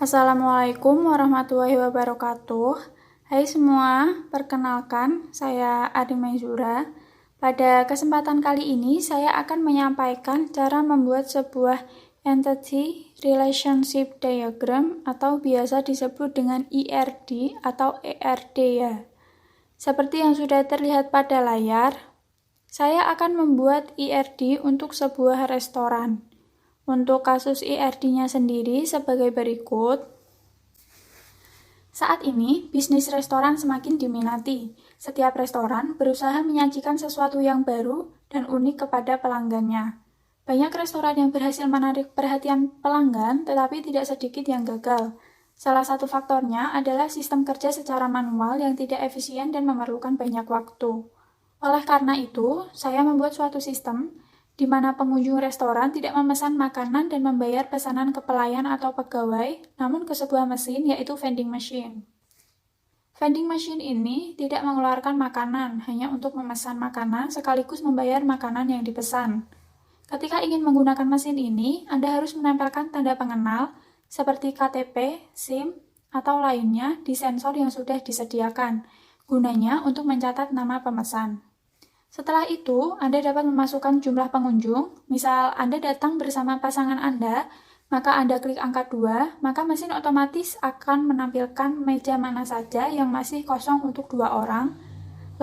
Assalamualaikum warahmatullahi wabarakatuh. Hai semua, perkenalkan saya Adi Maizura. Pada kesempatan kali ini saya akan menyampaikan cara membuat sebuah Entity Relationship Diagram atau biasa disebut dengan ERD atau ERD ya. Seperti yang sudah terlihat pada layar, saya akan membuat ERD untuk sebuah restoran. Untuk kasus ERD-nya sendiri sebagai berikut. Saat ini, bisnis restoran semakin diminati. Setiap restoran berusaha menyajikan sesuatu yang baru dan unik kepada pelanggannya. Banyak restoran yang berhasil menarik perhatian pelanggan, tetapi tidak sedikit yang gagal. Salah satu faktornya adalah sistem kerja secara manual yang tidak efisien dan memerlukan banyak waktu. Oleh karena itu, saya membuat suatu sistem di mana pengunjung restoran tidak memesan makanan dan membayar pesanan ke pelayan atau pegawai, namun ke sebuah mesin, yaitu vending machine. Vending machine ini tidak mengeluarkan makanan, hanya untuk memesan makanan sekaligus membayar makanan yang dipesan. Ketika ingin menggunakan mesin ini, Anda harus menempelkan tanda pengenal seperti KTP, SIM, atau lainnya di sensor yang sudah disediakan, gunanya untuk mencatat nama pemesan. Setelah itu, Anda dapat memasukkan jumlah pengunjung. Misal Anda datang bersama pasangan Anda, maka Anda klik angka 2, maka mesin otomatis akan menampilkan meja mana saja yang masih kosong untuk 2 orang,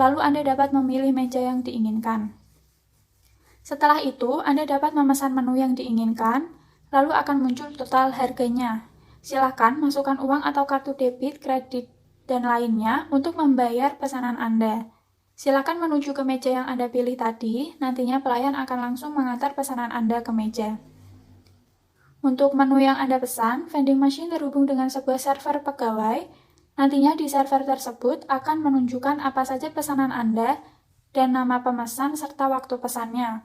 lalu Anda dapat memilih meja yang diinginkan. Setelah itu, Anda dapat memesan menu yang diinginkan, lalu akan muncul total harganya. Silakan masukkan uang atau kartu debit, kredit, dan lainnya untuk membayar pesanan Anda. Silakan menuju ke meja yang Anda pilih tadi, nantinya pelayan akan langsung mengantar pesanan Anda ke meja. Untuk menu yang Anda pesan, vending machine terhubung dengan sebuah server pegawai. Nantinya di server tersebut akan menunjukkan apa saja pesanan Anda dan nama pemesan serta waktu pesannya.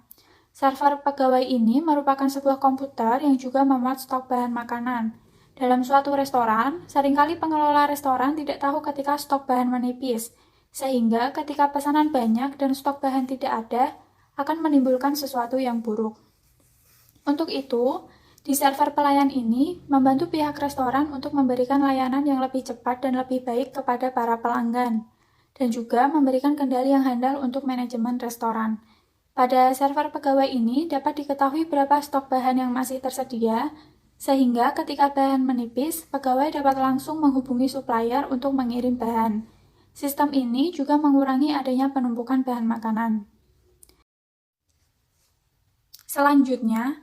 Server pegawai ini merupakan sebuah komputer yang juga memuat stok bahan makanan. Dalam suatu restoran, seringkali pengelola restoran tidak tahu ketika stok bahan menipis, sehingga ketika pesanan banyak dan stok bahan tidak ada, akan menimbulkan sesuatu yang buruk. Untuk itu, di server pelayan ini membantu pihak restoran untuk memberikan layanan yang lebih cepat dan lebih baik kepada para pelanggan, dan juga memberikan kendali yang handal untuk manajemen restoran. Pada server pegawai ini dapat diketahui berapa stok bahan yang masih tersedia, sehingga ketika bahan menipis, pegawai dapat langsung menghubungi supplier untuk mengirim bahan. Sistem ini juga mengurangi adanya penumpukan bahan makanan. Selanjutnya,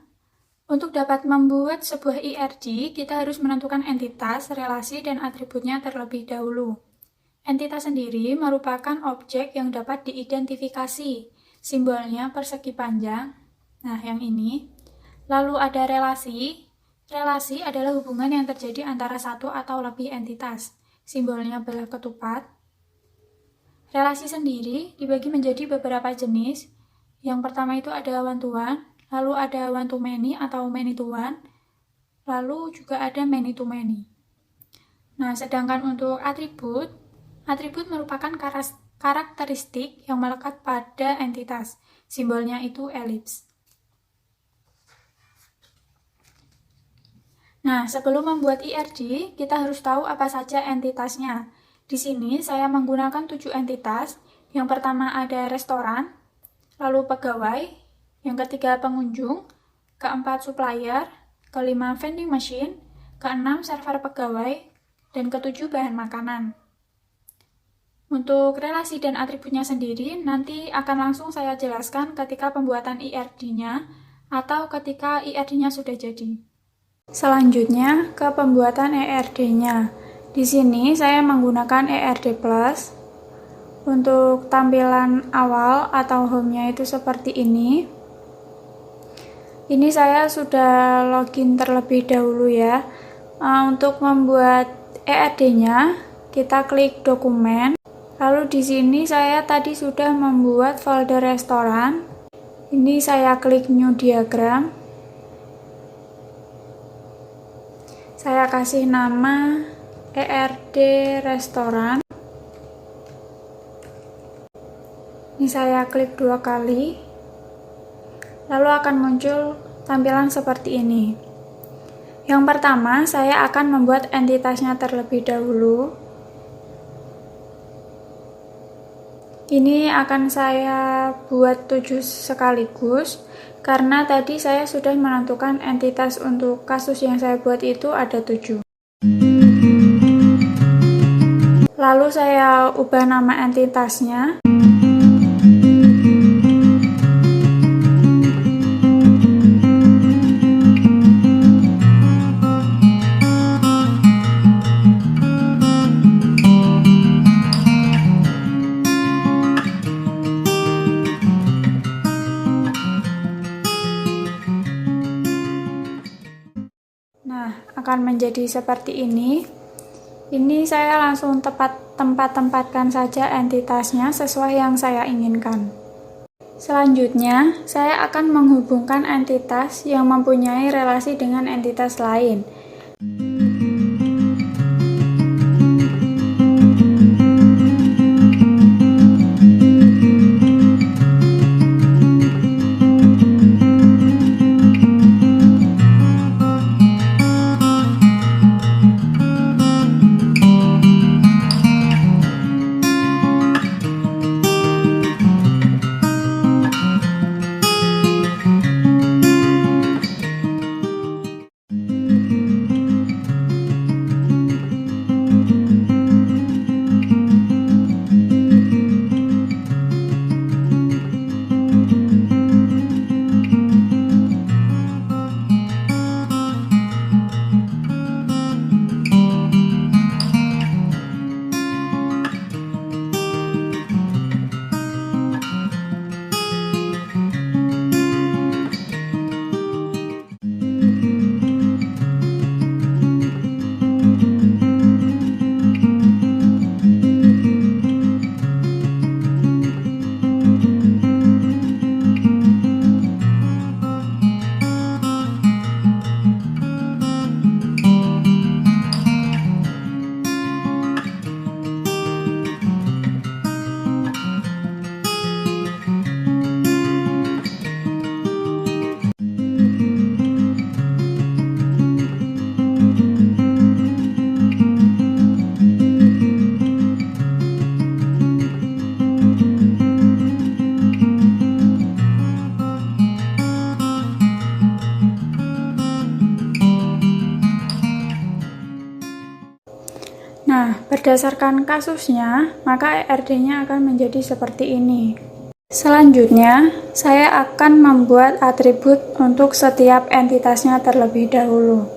untuk dapat membuat sebuah ERD, kita harus menentukan entitas, relasi, dan atributnya terlebih dahulu. Entitas sendiri merupakan objek yang dapat diidentifikasi, simbolnya persegi panjang, nah yang ini. Lalu ada relasi. Relasi adalah hubungan yang terjadi antara satu atau lebih entitas, simbolnya belah ketupat. Relasi sendiri dibagi menjadi beberapa jenis. Yang pertama itu ada one to one, lalu ada one to many atau many to one, lalu juga ada many to many. Nah, sedangkan untuk atribut merupakan karakteristik yang melekat pada entitas. Simbolnya itu elips. Nah, sebelum membuat ERD, kita harus tahu apa saja entitasnya. Di sini saya menggunakan 7 entitas. Yang pertama ada restoran, lalu pegawai, yang ketiga pengunjung, keempat supplier, kelima vending machine, keenam server pegawai, dan ketujuh bahan makanan. Untuk relasi dan atributnya sendiri nanti akan langsung saya jelaskan ketika pembuatan ERD-nya atau ketika ERD-nya sudah jadi. Selanjutnya ke pembuatan ERD-nya. Di sini saya menggunakan ERD Plus. Untuk tampilan awal atau home-nya itu seperti ini. Ini saya sudah login terlebih dahulu ya. Untuk membuat ERD-nya, kita klik dokumen. Lalu di sini saya tadi sudah membuat folder restoran. Ini saya klik new diagram. Saya kasih nama ERD restoran. Ini saya klik 2 kali. Lalu akan muncul tampilan seperti ini. Yang pertama, saya akan membuat entitasnya terlebih dahulu. Ini akan saya buat 7 sekaligus, karena tadi saya sudah menentukan entitas untuk kasus yang saya buat itu ada 7. Lalu saya ubah nama entitasnya. Nah, akan menjadi seperti ini. Ini saya langsung tempat-tempatkan saja entitasnya sesuai yang saya inginkan. Selanjutnya, saya akan menghubungkan entitas yang mempunyai relasi dengan entitas lain. Nah, berdasarkan kasusnya, maka ERD-nya akan menjadi seperti ini. Selanjutnya, saya akan membuat atribut untuk setiap entitasnya terlebih dahulu.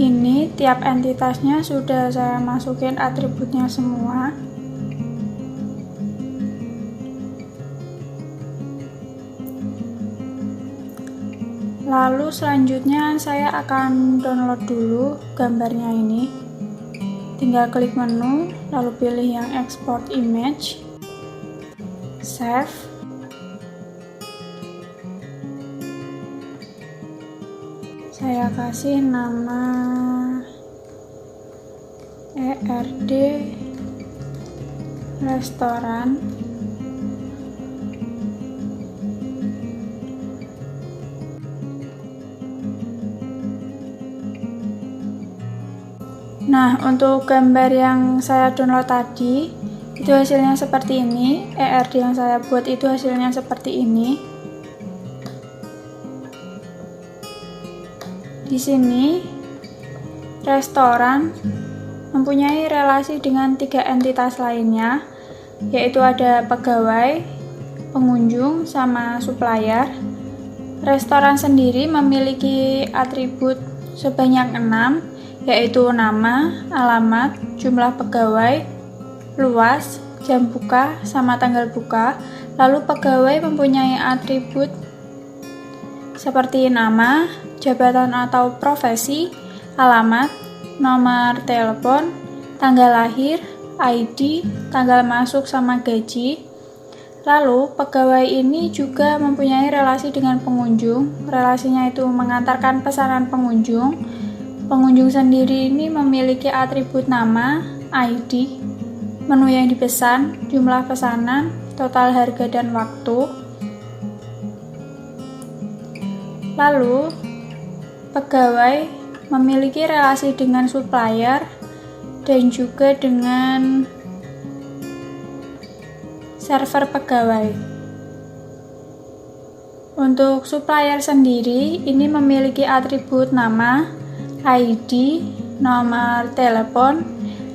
Ini tiap entitasnya sudah saya masukin atributnya semua. Lalu selanjutnya saya akan download dulu gambarnya ini. Tinggal klik menu, lalu pilih yang export image, save. Saya kasih nama ERD restoran. Nah, untuk gambar yang saya download tadi, itu hasilnya seperti ini. ERD yang saya buat itu hasilnya seperti ini. Di sini, restoran mempunyai relasi dengan 3 entitas lainnya, yaitu ada pegawai, pengunjung, sama supplier. Restoran sendiri memiliki atribut sebanyak 6, yaitu nama, alamat, jumlah pegawai, luas, jam buka, sama tanggal buka. Lalu pegawai mempunyai atribut seperti nama, jabatan atau profesi, alamat, nomor telepon, tanggal lahir, ID, tanggal masuk sama gaji. Lalu pegawai ini juga mempunyai relasi dengan pengunjung. Relasinya itu mengantarkan pesanan pengunjung. Pengunjung sendiri ini memiliki atribut nama, ID, menu yang dipesan, jumlah pesanan, total harga dan waktu. Lalu, pegawai memiliki relasi dengan supplier dan juga dengan server pegawai. Untuk supplier sendiri, ini memiliki atribut nama, ID, nomor telepon,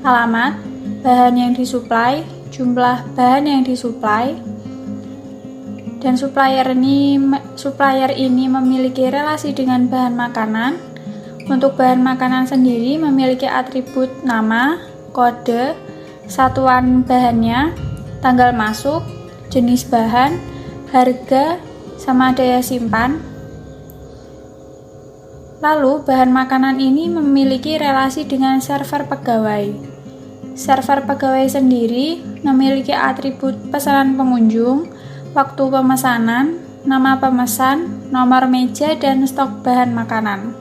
alamat, bahan yang disuplai, jumlah bahan yang disuplai, dan supplier ini memiliki relasi dengan bahan makanan. Untuk bahan makanan sendiri memiliki atribut nama, kode, satuan bahannya, tanggal masuk, jenis bahan, harga, sama daya simpan. Lalu, bahan makanan ini memiliki relasi dengan server pegawai. Server pegawai sendiri memiliki atribut pesanan pengunjung, waktu pemesanan, nama pemesan, nomor meja, dan stok bahan makanan.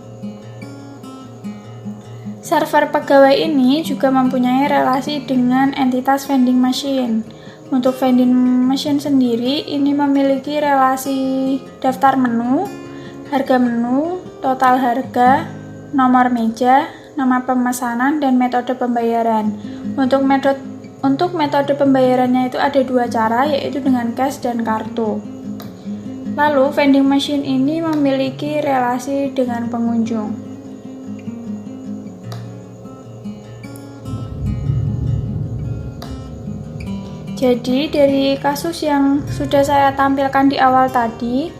Server pegawai ini juga mempunyai relasi dengan entitas vending machine. Untuk vending machine sendiri, ini memiliki relasi daftar menu, harga menu, total harga, nomor meja, nama pemesanan, dan metode pembayaran. Untuk metode pembayarannya itu ada 2 cara, yaitu dengan cash dan kartu. Lalu, vending machine ini memiliki relasi dengan pengunjung. Jadi, dari kasus yang sudah saya tampilkan di awal tadi,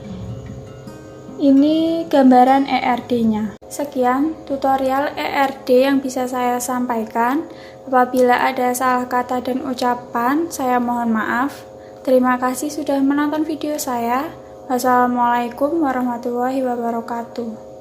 ini gambaran ERD-nya. Sekian tutorial ERD yang bisa saya sampaikan. Apabila ada salah kata dan ucapan, saya mohon maaf. Terima kasih sudah menonton video saya. Wassalamualaikum warahmatullahi wabarakatuh.